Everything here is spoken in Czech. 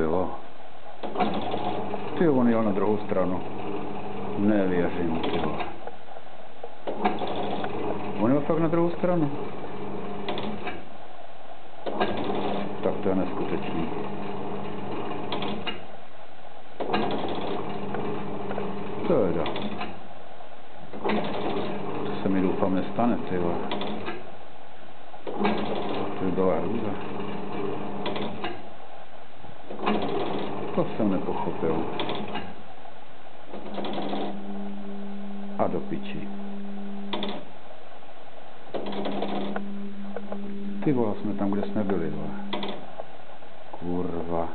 pochopil. Ty, on jel na druhou stranu. Nevěřím, ty vole. On jel fakt na druhou stranu. Tak to je neskutečný. Teda. To se mi doufám nestane, ty vole. To by byla hrůza. To jsem nepochopil. A do piči. Ty vole, jsme tam, kde jsme byli, vole. Kurva.